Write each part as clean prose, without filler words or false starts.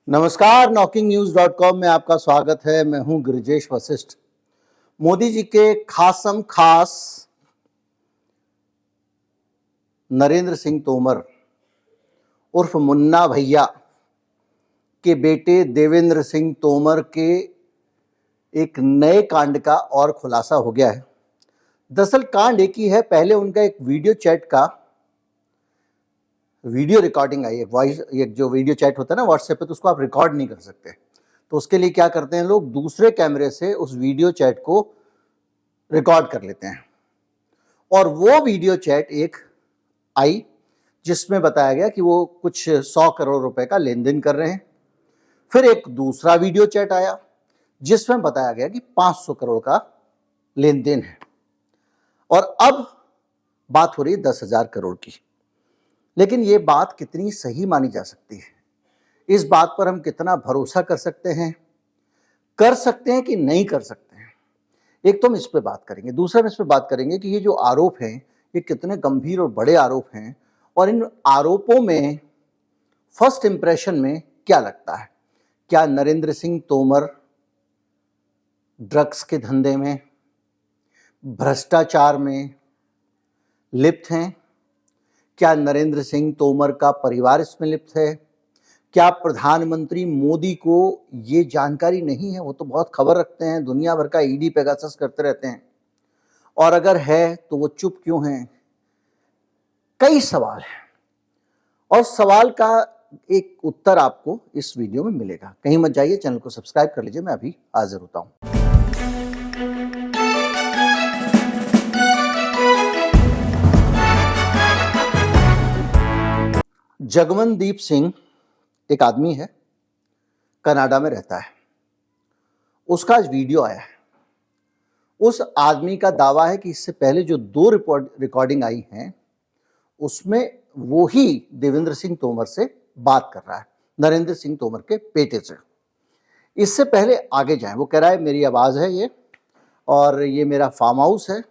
नमस्कार, knocking-news.com में आपका स्वागत है। मैं हूं गिरिजेश वशिष्ठ। मोदी जी के खासम खास नरेंद्र सिंह तोमर उर्फ मुन्ना भैया के बेटे देवेंद्र सिंह तोमर के एक नए कांड का और खुलासा हो गया है। दरअसल कांड एक ही है। पहले उनका एक वीडियो चैट का वीडियो रिकॉर्डिंग आई है। वॉइस, एक जो वीडियो चैट होता है ना व्हाट्सएप पे, तो उसको आप रिकॉर्ड नहीं कर सकते। तो उसके लिए क्या करते हैं लोग, दूसरे कैमरे से उस वीडियो चैट को रिकॉर्ड कर लेते हैं। और वो वीडियो चैट एक आई जिसमें बताया गया कि वो कुछ 100 करोड़ रुपए का लेन देन कर रहे हैं। फिर एक दूसरा वीडियो चैट आया जिसमें बताया गया कि 500 करोड़ का लेन देन है। और अब बात हो रही है 10,000 करोड़ की। लेकिन ये बात कितनी सही मानी जा सकती है, इस बात पर हम कितना भरोसा कर सकते हैं कि नहीं कर सकते हैं, एक तो हम इस पे बात करेंगे। दूसरा हम इस पे बात करेंगे कि ये जो आरोप हैं ये कितने गंभीर और बड़े आरोप हैं, और इन आरोपों में फर्स्ट इंप्रेशन में क्या लगता है। क्या नरेंद्र सिंह तोमर ड्रग्स के धंधे में, भ्रष्टाचार में लिप्त हैं? क्या नरेंद्र सिंह तोमर का परिवार इसमें लिप्त है? क्या प्रधानमंत्री मोदी को ये जानकारी नहीं है? वो तो बहुत खबर रखते हैं, दुनिया भर का ईडी पेगासस करते रहते हैं, और अगर है तो वो चुप क्यों हैं? कई सवाल हैं, और सवाल का एक उत्तर आपको इस वीडियो में मिलेगा। कहीं मत जाइए, चैनल को सब्सक्राइब कर लीजिए। मैं अभी हाजिर होता हूं। जगमनदीप सिंह एक आदमी है, कनाडा में रहता है। उसका आज वीडियो आया है। उस आदमी का दावा है कि इससे पहले जो 2 रिकॉर्डिंग आई हैं उसमें वो ही देवेंद्र सिंह तोमर से बात कर रहा है, नरेंद्र सिंह तोमर के बेटे से। इससे पहले आगे जाएं, वो कह रहा है मेरी आवाज़ है ये, और ये मेरा फार्म हाउस है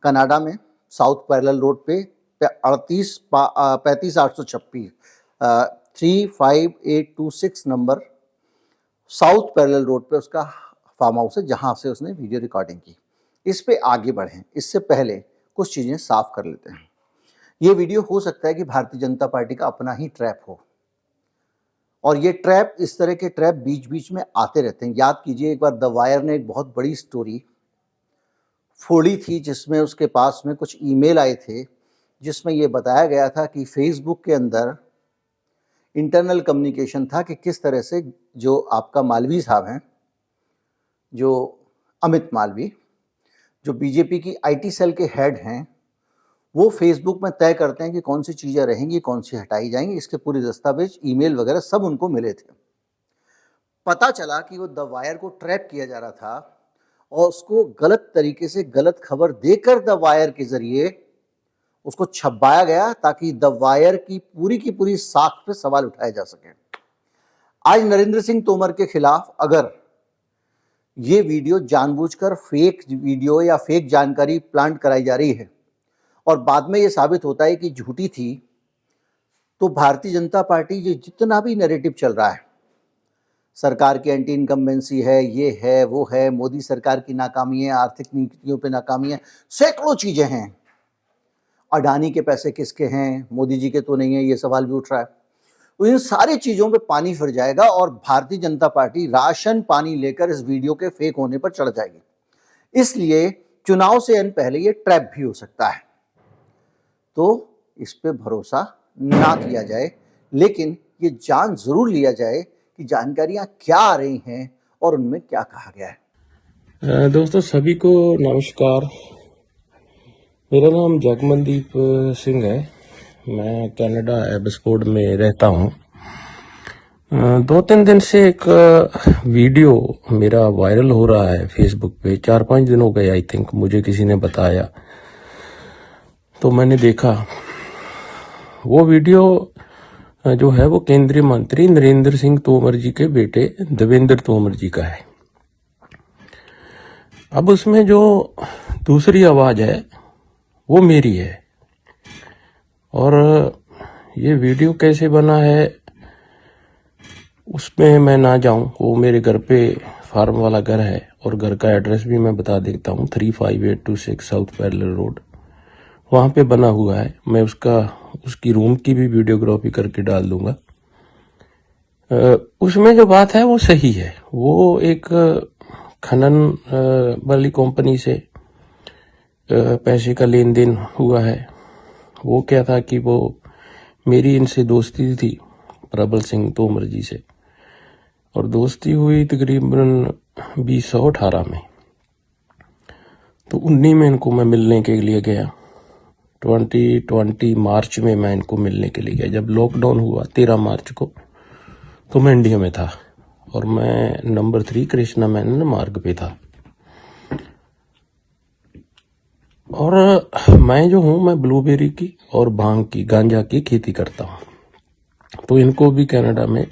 कनाडा में, साउथ पैरेलल रोड पे 35,836 35826 नंबर साउथ पैरेलल रोड पे उसका फार्म हाउस है, जहां से उसने वीडियो रिकॉर्डिंग की। इस पे आगे बढ़ें, इससे पहले कुछ चीज़ें साफ कर लेते हैं। ये वीडियो हो सकता है कि भारतीय जनता पार्टी का अपना ही ट्रैप हो, और ये ट्रैप, इस तरह के ट्रैप बीच बीच में आते रहते हैं। याद कीजिए, एक बार द वायर ने एक बहुत बड़ी स्टोरी फोड़ी थी जिसमें उसके पास में कुछ ईमेल आए थे जिसमें ये बताया गया था कि फेसबुक के अंदर इंटरनल कम्युनिकेशन था कि किस तरह से जो आपका मालवीय साहब हैं, जो अमित मालवीय, जो बीजेपी की आईटी सेल के हेड हैं, वो फेसबुक में तय करते हैं कि कौन सी चीज़ें रहेंगी, कौन सी हटाई जाएंगी। इसके पूरे दस्तावेज, ईमेल वगैरह सब उनको मिले थे। पता चला कि वो द वायर को ट्रैप किया जा रहा था, और उसको गलत तरीके से गलत खबर देकर द वायर के जरिए उसको छपाया गया ताकि द वायर की पूरी साख पे सवाल उठाए जा सके। आज नरेंद्र सिंह तोमर के खिलाफ अगर ये वीडियो जानबूझकर फेक वीडियो या फेक जानकारी प्लांट कराई जा रही है और बाद में ये साबित होता है कि झूठी थी, तो भारतीय जनता पार्टी जो जितना भी नैरेटिव चल रहा है, सरकार की एंटी इनकम्बेंसी है, ये है, वो है, मोदी सरकार की नाकामी है, आर्थिक नीतियों पे नाकामी है, सैकड़ों चीजें हैं। अडानी के पैसे किसके हैं, मोदी जी के तो नहीं है, ये सवाल भी उठ रहा है। तो इन सारी चीजों पे पानी फिर जाएगा और भारतीय जनता पार्टी राशन पानी लेकर इस वीडियो के फेक होने पर चढ़ जाएगी। इसलिए चुनाव से पहले ये ट्रैप भी हो सकता है, तो इस पे भरोसा ना किया जाए, लेकिन ये जान जरूर लिया जाए कि जानकारियां क्या आ रही हैं और उनमें क्या कहा गया है। दोस्तों सभी को नमस्कार। मेरा नाम जगमनदीप सिंह है। मैं कनाडा एब्सफोर्ड में रहता हूँ। 2-3 दिन से एक वीडियो मेरा वायरल हो रहा है फेसबुक पे। 4-5 दिन हो गए आई थिंक, मुझे किसी ने बताया तो मैंने देखा। वो वीडियो जो है वो केंद्रीय मंत्री नरेंद्र सिंह तोमर जी के बेटे देवेंद्र तोमर जी का है। अब उसमें जो दूसरी आवाज है वो मेरी है, और ये वीडियो कैसे बना है उसमें मैं ना जाऊं। वो मेरे घर पे फार्म वाला घर है और घर का एड्रेस भी मैं बता देता हूँ, 35826 साउथ पैरेलल रोड, वहाँ पे बना हुआ है। मैं उसकी रूम की भी वीडियोग्राफी करके डाल दूंगा। उसमें जो बात है वो सही है। वो एक खनन वाली कंपनी से पैसे का लेन देन हुआ है। वो क्या था कि वो मेरी इनसे दोस्ती थी, प्रबल सिंह तोमर जी से, और दोस्ती हुई तकरीबन 2018 में। तो 19 में इनको मैं मिलने के लिए गया। 2020 मार्च में मैं इनको मिलने के लिए गया। जब लॉकडाउन हुआ 13 मार्च को, तो मैं इंडिया में था और मैं नंबर 3 कृष्णा मेनन मार्ग पे था। और मैं जो हूँ, मैं ब्लूबेरी की और भांग की, गांजा की खेती करता हूँ। तो इनको भी कनाडा में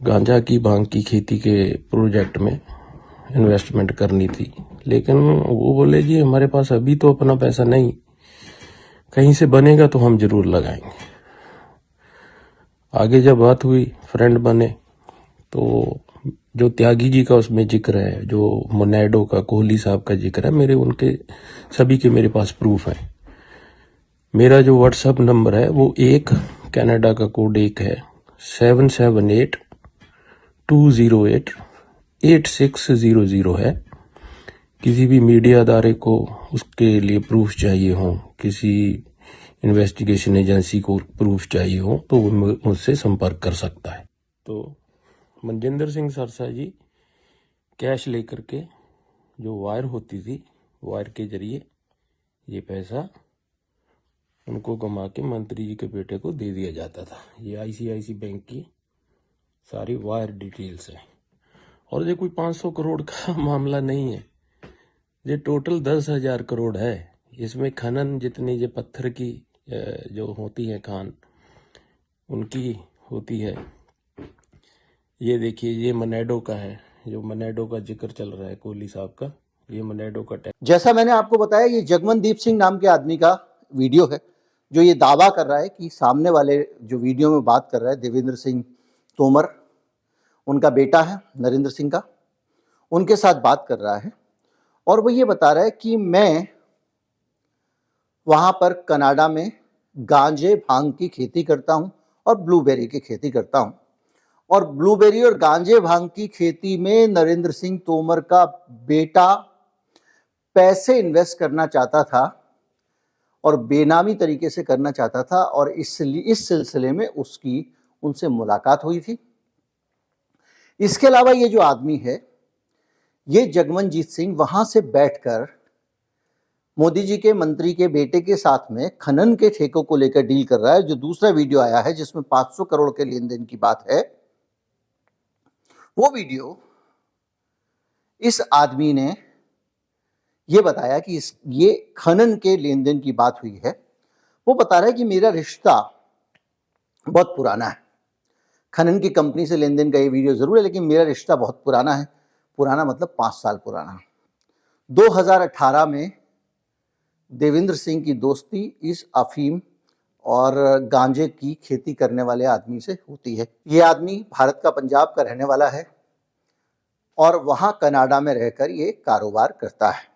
गांजा की, भांग की खेती के प्रोजेक्ट में इन्वेस्टमेंट करनी थी, लेकिन वो बोले जी हमारे पास अभी तो अपना पैसा नहीं, कहीं से बनेगा तो हम जरूर लगाएंगे। आगे जब बात हुई, फ्रेंड बने, तो जो त्यागी जी का उसमें जिक्र है, जो मोनेडो का कोहली साहब का जिक्र है, मेरे उनके सभी के मेरे पास प्रूफ है। मेरा जो व्हाट्सएप नंबर है वो एक कनाडा का कोड एक है, 778-208-8600 है। किसी भी मीडिया अदारे को उसके लिए प्रूफ चाहिए हो, किसी इन्वेस्टिगेशन एजेंसी को प्रूफ चाहिए हो, तो वो मुझसे संपर्क कर सकता है। तो मनजिंदर सिंह सरसा जी कैश लेकर के, जो वायर होती थी, वायर के जरिए ये पैसा उनको कमा के मंत्री जी के बेटे को दे दिया जाता था। ये आईसीआईसी बैंक की सारी वायर डिटेल्स है। और ये कोई 500 करोड़ का मामला नहीं है, ये टोटल 10,000 करोड़ है। इसमें खनन जितनी ये पत्थर की जो होती है खान, उनकी होती है। ये देखिए, ये मोनेडो का है, जो मोनेडो का जिक्र चल रहा है कोहली साहब का, ये मोनेडो का टैक्स। जैसा मैंने आपको बताया, ये जगमनदीप सिंह नाम के आदमी का वीडियो है, जो ये दावा कर रहा है कि सामने वाले जो वीडियो में बात कर रहा है देवेंद्र सिंह तोमर, उनका बेटा है नरेंद्र सिंह का, उनके साथ बात कर रहा है। और वो ये बता रहा है कि मैं वहां पर कनाडा में गांजे भांग की खेती करता हूं और ब्लूबेरी की खेती करता हूं, और ब्लूबेरी और गांजे भांग की खेती में नरेंद्र सिंह तोमर का बेटा पैसे इन्वेस्ट करना चाहता था और बेनामी तरीके से करना चाहता था, और इसलिए इस सिलसिले में उसकी उनसे मुलाकात हुई थी। इसके अलावा ये जो आदमी है, ये जगमनजीत सिंह वहां से बैठकर मोदी जी के मंत्री के बेटे के साथ में खनन के ठेकों को लेकर डील कर रहा है। जो दूसरा वीडियो आया है जिसमें 500 करोड़ के लेन देन की बात है, वो वीडियो इस आदमी ने ये बताया कि ये खनन के लेन देन की बात हुई है। वो बता रहा है कि मेरा रिश्ता बहुत पुराना है, खनन की कंपनी से लेन देन का ये वीडियो जरूर है, लेकिन मेरा रिश्ता बहुत पुराना है। पुराना मतलब 5 साल पुराना। 2018 में देवेंद्र सिंह की दोस्ती इस अफीम और गांजे की खेती करने वाले आदमी से होती है। ये आदमी भारत का पंजाब का रहने वाला है और वहां कनाडा में रहकर ये कारोबार करता है।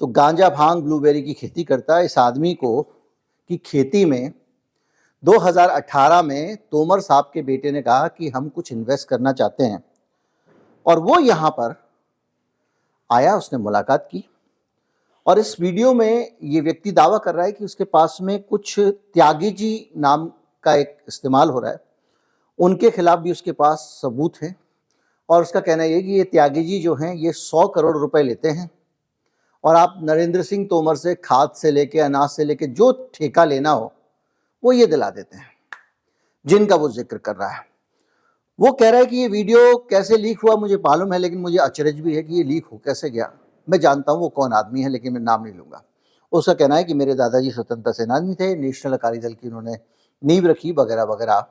तो गांजा भांग ब्लूबेरी की खेती करता है। इस आदमी को की खेती में 2018 में तोमर साहब के बेटे ने कहा कि हम कुछ इन्वेस्ट करना चाहते हैं, और वो यहाँ पर आया, उसने मुलाकात की। और इस वीडियो में ये व्यक्ति दावा कर रहा है कि उसके पास में कुछ त्यागी जी नाम का एक इस्तेमाल हो रहा है, उनके खिलाफ भी उसके पास सबूत हैं। और उसका कहना ये कि ये त्यागी जी जो हैं ये 100 करोड़ रुपए लेते हैं, और आप नरेंद्र सिंह तोमर से खाद से लेके अनाज से लेके जो ठेका लेना हो वो ये दिला देते हैं, जिनका वो जिक्र कर रहा है। वो कह रहा है कि ये वीडियो कैसे लीक हुआ मुझे मालूम है, लेकिन मुझे अचरज भी है कि ये लीक हो कैसे गया। मैं जानता हूँ वो कौन आदमी है, लेकिन मैं नाम नहीं लूँगा। उसका कहना है कि मेरे दादाजी स्वतंत्रता सेनानी थे, नेशनल अकाली दल की उन्होंने नींव रखी वगैरह वगैरह।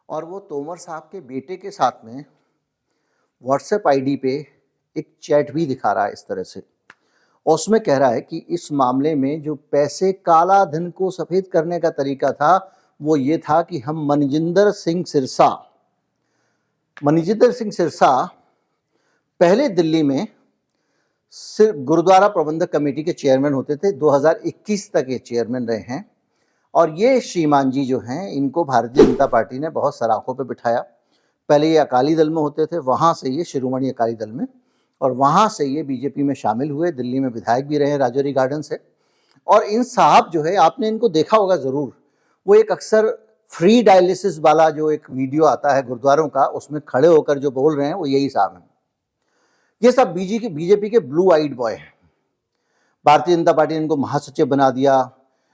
और वो तोमर साहब के बेटे के साथ में व्हाट्सएप आईडी पे एक चैट भी दिखा रहा है इस तरह से। और उसमें कह रहा है कि इस मामले में जो पैसे काला धन को सफ़ेद करने का तरीका था वो ये था कि हम मनिजिंदर सिंह सिरसा पहले दिल्ली में सिर्फ गुरुद्वारा प्रबंधक कमेटी के चेयरमैन होते थे, 2021 तक ये चेयरमैन रहे हैं। और ये श्रीमान जी जो हैं, इनको भारतीय जनता पार्टी ने बहुत सराखों पे बिठाया। पहले ये अकाली दल में होते थे, वहाँ से ये शिरोमणि अकाली दल में, और वहाँ से ये बीजेपी में शामिल हुए। दिल्ली में विधायक भी रहे राजौरी गार्डन से। और इन साहब जो है, आपने इनको देखा होगा ज़रूर, वो एक अक्सर फ्री डायलिसिस वाला जो एक वीडियो आता है गुरुद्वारों का, उसमें खड़े होकर जो बोल रहे हैं वो यही साहब हैं। ये सब बीजेपी के ब्लू आइड बॉय हैं। भारतीय जनता पार्टी ने इनको महासचिव बना दिया,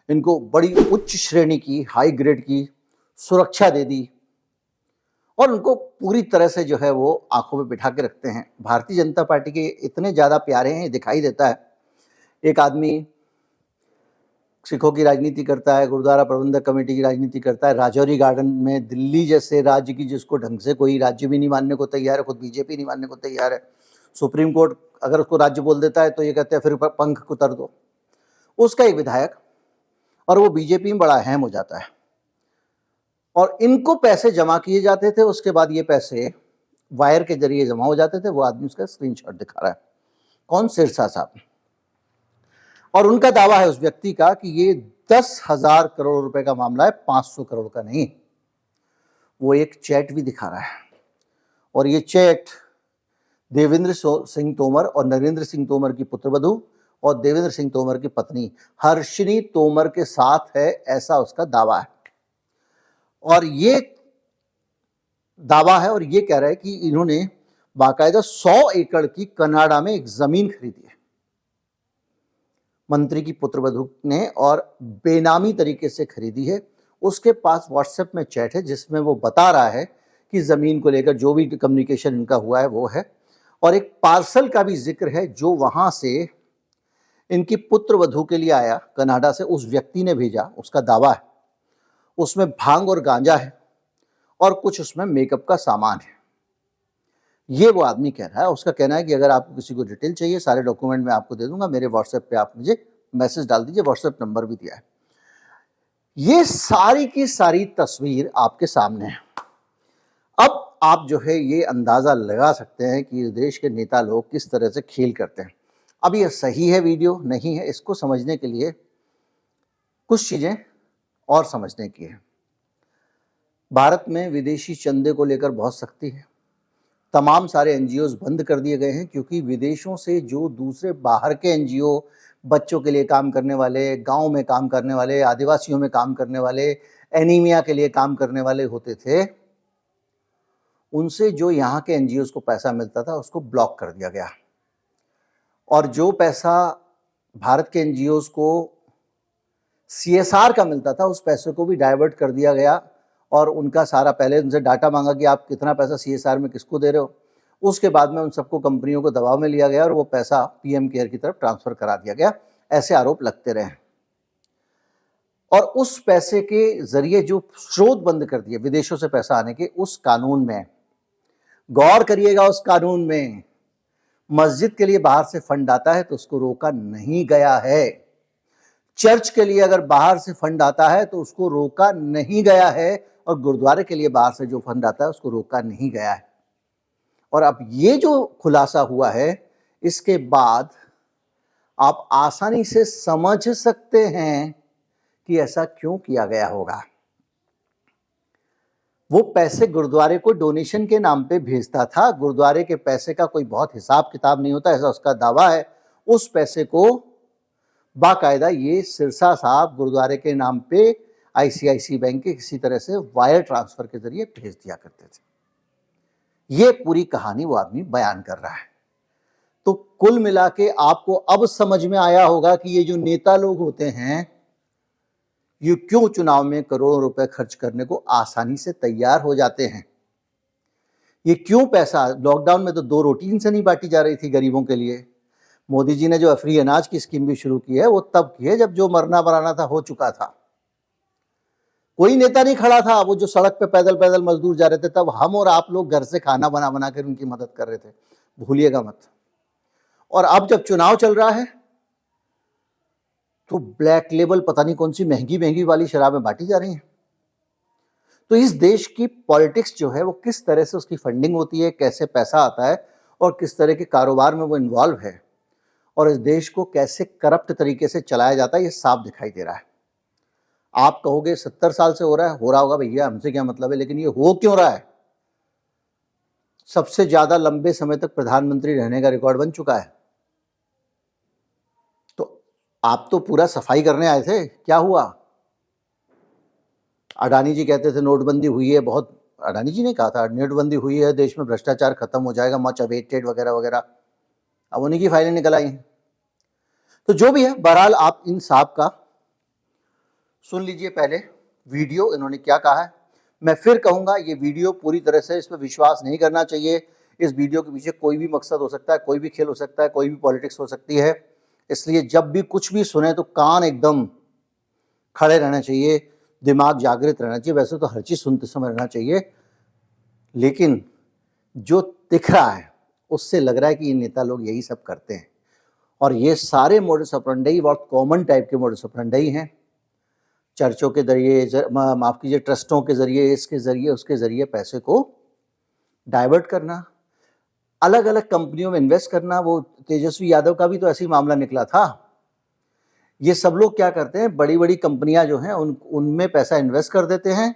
इनको बड़ी उच्च श्रेणी की, हाई ग्रेड की सुरक्षा दे दी, और उनको पूरी तरह से जो है वो आंखों में बिठा के रखते हैं। भारतीय जनता पार्टी के इतने ज़्यादा प्यारे हैं, दिखाई देता है। एक आदमी सिखों की राजनीति करता है, गुरुद्वारा प्रबंधक कमेटी की राजनीति करता है, राजौरी गार्डन में दिल्ली जैसे राज्य की, जिसको ढंग से कोई राज्य भी नहीं मानने को तैयार है, खुद बीजेपी नहीं मानने को तैयार है। सुप्रीम कोर्ट अगर उसको राज्य बोल देता है तो ये कहते हैं फिर पंख कुतर दो। उसका एक विधायक, और वो बीजेपी में बड़ा अहम हो जाता है। और इनको पैसे जमा किए जाते थे, उसके बाद ये पैसे वायर के जरिए जमा हो जाते थे। वो आदमी उसका स्क्रीनशॉट दिखा रहा है, कौन? सिरसा साहब। और उनका दावा है उस व्यक्ति का कि ये 10,000 करोड़ रुपए का मामला है, 500 करोड़ का नहीं। वो एक चैट भी दिखा रहा है, और ये चैट देवेंद्र सिंह तोमर और नरेंद्र सिंह तोमर की पुत्रवधू और देवेंद्र सिंह तोमर की पत्नी हर्षिनी तोमर के साथ है, ऐसा उसका दावा है। और ये दावा है, और ये कह रहा है कि इन्होंने बाकायदा 100 एकड़ की कनाडा में एक जमीन खरीदी है मंत्री की पुत्रवधू ने, और बेनामी तरीके से खरीदी है। उसके पास व्हाट्सएप में चैट है जिसमें वो बता रहा है कि जमीन को लेकर जो भी कम्युनिकेशन इनका हुआ है वो है। और एक पार्सल का भी जिक्र है जो वहां से इनकी पुत्रवधू के लिए आया कनाडा से, उस व्यक्ति ने भेजा, उसका दावा है। उसमें भांग और गांजा है, और कुछ उसमें मेकअप का सामान है। ये वो आदमी कह रहा है। उसका कहना है कि अगर आपको किसी को डिटेल चाहिए, सारे डॉक्यूमेंट मैं आपको दे दूंगा, मेरे व्हाट्सएप पे आप मुझे मैसेज डाल दीजिए, व्हाट्सएप नंबर भी दिया है। ये सारी की सारी तस्वीर आपके सामने है। अब आप जो है ये अंदाजा लगा सकते हैं कि इस देश के नेता लोग किस तरह से खेल करते हैं। अब ये सही है वीडियो नहीं है, इसको समझने के लिए कुछ चीजें और समझने की है। भारत में विदेशी चंदे को लेकर बहुत सख्ती है। तमाम सारे एनजीओ बंद कर दिए गए हैं, क्योंकि विदेशों से जो दूसरे बाहर के एनजीओ, बच्चों के लिए काम करने वाले, गांव में काम करने वाले, आदिवासियों में काम करने वाले, एनीमिया के लिए काम करने वाले होते थे, उनसे जो यहाँ के एनजीओ को पैसा मिलता था उसको ब्लॉक कर दिया गया। और जो पैसा भारत के एनजीओ को सीएसआर का मिलता था, उस पैसे को भी डाइवर्ट कर दिया गया। और उनका सारा, पहले उनसे डाटा मांगा कि आप कितना पैसा सीएसआर में किसको दे रहे हो। उसके बाद में उन सबको, कंपनियों को दबाव में लिया गया और वो पैसा पीएम केयर की तरफ ट्रांसफर करा दिया गया। ऐसे आरोप लगते रहे। और उस पैसे के जरिए जो स्रोत बंद कर दिए विदेशों से पैसा आने के, उस कानून में गौर करिएगा, उस कानून में मस्जिद के लिए बाहर से फंड आता है तो उसको रोका नहीं गया है। चर्च के लिए अगर बाहर से फंड आता है तो उसको रोका नहीं गया है, और गुरुद्वारे के लिए बाहर से जो फंड आता है उसको रोका नहीं गया है। और अब ये जो खुलासा हुआ है, इसके बाद आप आसानी से समझ सकते हैं कि ऐसा क्यों किया गया होगा। वो पैसे गुरुद्वारे को डोनेशन के नाम पे भेजता था। गुरुद्वारे के पैसे का कोई बहुत हिसाब किताब नहीं होता, ऐसा उसका दावा है। उस पैसे को बाकायदा ये सिरसा साहब गुरुद्वारे के नाम पे आईसीआईसी बैंक के किसी तरह से वायर ट्रांसफर के जरिए भेज दिया करते थे। ये पूरी कहानी वो आदमी बयान कर रहा है। तो कुल मिला के आपको अब समझ में आया होगा कि ये जो नेता लोग होते हैं, ये क्यों चुनाव में करोड़ों रुपए खर्च करने को आसानी से तैयार हो जाते हैं। ये क्यों पैसा, लॉकडाउन में तो 2 रोटी इनसे नहीं बांटी जा रही थी गरीबों के लिए। मोदी जी ने जो फ्री अनाज की स्कीम भी शुरू की है, वो तब की है जब जो मरना मराना था हो चुका था। कोई नेता नहीं खड़ा था, वो जो सड़क पे पैदल पैदल मजदूर जा रहे थे, तब हम और आप लोग घर से खाना बना बना कर उनकी मदद कर रहे थे, भूलिएगा मत। और अब जब चुनाव चल रहा है तो ब्लैक लेबल, पता नहीं कौन सी महंगी महंगी वाली शराबें बांटी जा रही हैं। तो इस देश की पॉलिटिक्स जो है वो किस तरह से उसकी फंडिंग होती है, कैसे पैसा आता है और किस तरह के कारोबार में वो इन्वॉल्व है और इस देश को कैसे करप्ट तरीके से चलाया जाता है, ये साफ दिखाई दे रहा है। आप कहोगे 70 साल से हो रहा है, हो रहा होगा भैया, हमसे क्या मतलब है, लेकिन ये हो क्यों रहा है? सबसे ज्यादा लंबे समय तक प्रधानमंत्री रहने का रिकॉर्ड बन चुका है। तो आप तो पूरा सफाई करने आए थे, क्या हुआ? अडानी जी कहते थे नोटबंदी हुई है, बहुत, अडानी जी ने कहा था नोटबंदी हुई है, देश में भ्रष्टाचार खत्म हो जाएगा, मच अवेटेड वगैरह वगैरह। अब उन्हीं की फाइलें निकल आई। तो जो भी है, बहरहाल आप इन साहब का सुन लीजिए पहले वीडियो, इन्होंने क्या कहा है। मैं फिर कहूंगा ये वीडियो पूरी तरह से इस पर विश्वास नहीं करना चाहिए। इस वीडियो के पीछे कोई भी मकसद हो सकता है, कोई भी खेल हो सकता है, कोई भी पॉलिटिक्स हो सकती है। इसलिए जब भी कुछ भी सुने तो कान एकदम खड़े रहना चाहिए, दिमाग जागृत रहना चाहिए। वैसे तो हर चीज सुनते समय रहना चाहिए, लेकिन जो दिख रहा है उससे लग रहा है कि ये नेता लोग यही सब करते हैं और ये सारे मोडस ऑपरेंडी बहुत कॉमन टाइप के मोडस ऑपरेंडी हैं। चर्चों के जरिए, माफ कीजिए, ट्रस्टों के जरिए, इसके जरिए उसके जरिए पैसे को डाइवर्ट करना, अलग अलग कंपनियों में इन्वेस्ट करना। वो तेजस्वी यादव का भी तो ऐसे ही मामला निकला था। ये सब लोग क्या करते हैं, बड़ी बड़ी कंपनियां जो हैं उनमें पैसा इन्वेस्ट कर देते हैं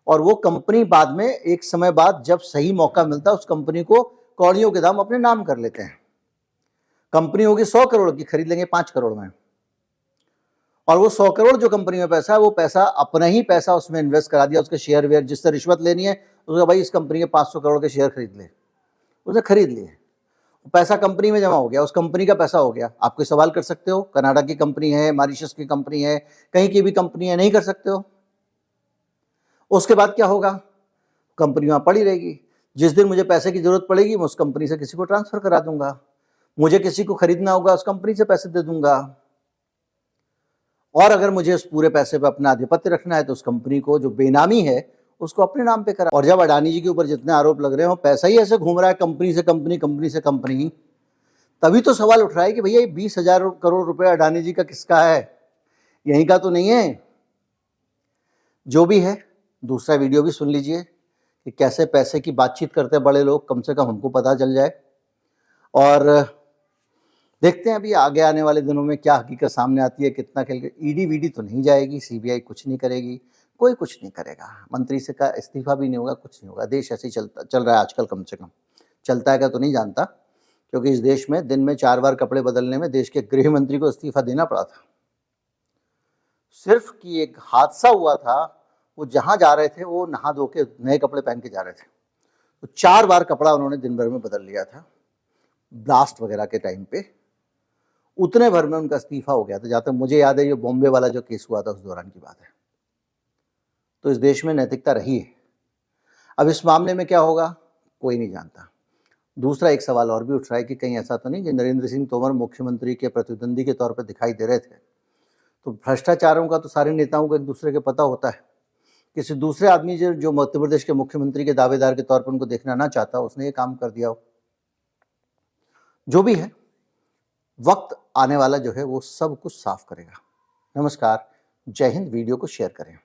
और वो कंपनी बाद में एक समय बाद जब सही मौका मिलता है उस कंपनी को कौड़ियों के दाम अपने नाम कर लेते हैं। कंपनी होगी 100 करोड़ की, खरीद लेंगे 5 करोड़ में, और वो 100 करोड़ जो कंपनी में पैसा है वो पैसा अपना ही पैसा उसमें इन्वेस्ट करा दिया, उसके शेयर वेयर, जिससे रिश्वत लेनी है उसका भाई इस कंपनी के 500 करोड़ के शेयर खरीद ले, उसे खरीद लिए, पैसा कंपनी में जमा हो गया, उस कंपनी का पैसा हो गया। आप कोई सवाल कर सकते हो? कनाडा की कंपनी है, मॉरिशस की कंपनी है, कहीं की भी कंपनी है, नहीं कर सकते हो। उसके बाद क्या होगा? कंपनी वहां पड़ी रहेगी। जिस दिन मुझे पैसे की जरूरत पड़ेगी मैं उस कंपनी से किसी को ट्रांसफर करा दूंगा, मुझे किसी को खरीदना होगा उस कंपनी से पैसे दे दूंगा, और अगर मुझे उस पूरे पैसे पे अपना आधिपत्य रखना है तो उस कंपनी को जो बेनामी है उसको अपने नाम पे करा। और जब अडानी जी के ऊपर जितने आरोप लग रहे हो, पैसा ही ऐसे घूम रहा है कंपनी से कंपनी, कंपनी से कंपनी, तभी तो सवाल उठ रहा है कि भैया ये 20,000 करोड़ रुपए अडानी जी का किसका है, यहीं का तो नहीं है। जो भी है, दूसरा वीडियो भी सुन लीजिए कि कैसे पैसे की बातचीत करते हैं बड़े लोग, कम से कम हमको पता चल जाए। और देखते हैं अभी आगे आने वाले दिनों में क्या हकीकत सामने आती है, कितना खेल के। ईडी वीडी तो नहीं जाएगी, सीबीआई कुछ नहीं करेगी, कोई कुछ नहीं करेगा, मंत्री से का इस्तीफा भी नहीं होगा, कुछ नहीं होगा। देश ऐसे ही चल रहा है आजकल, कम से कम चलता है क्या तो नहीं जानता, क्योंकि इस देश में दिन में 4 बार कपड़े बदलने में देश के गृह मंत्री को इस्तीफा देना पड़ा था। सिर्फ कि एक हादसा हुआ था, वो जहां जा रहे थे वो नहा धो के नए कपड़े पहन के जा रहे थे, तो 4 बार कपड़ा उन्होंने दिन भर में बदल लिया था, ब्लास्ट वगैरह के टाइम पे। उतने भर में उनका इस्तीफा हो गया था। जहां तक मुझे याद है ये बॉम्बे वाला जो केस हुआ था उस दौरान की बात है। तो इस देश में नैतिकता रही है। अब इस मामले में क्या होगा कोई नहीं जानता। दूसरा एक सवाल और भी उठ रहा है कि कहीं ऐसा तो नहीं कि नरेंद्र सिंह तोमर मुख्यमंत्री के प्रतिद्वंदी के तौर पर दिखाई दे रहे थे, तो भ्रष्टाचारों का तो सारे नेताओं को एक दूसरे के पता होता है। किसी दूसरे आदमी जो मध्य प्रदेश के मुख्यमंत्री के दावेदार के तौर पर उनको देखना ना चाहता, उसने ये काम कर दिया हो। जो भी है, वक्त आने वाला जो है वो सब कुछ साफ करेगा। नमस्कार, जय हिंद। वीडियो को शेयर करें।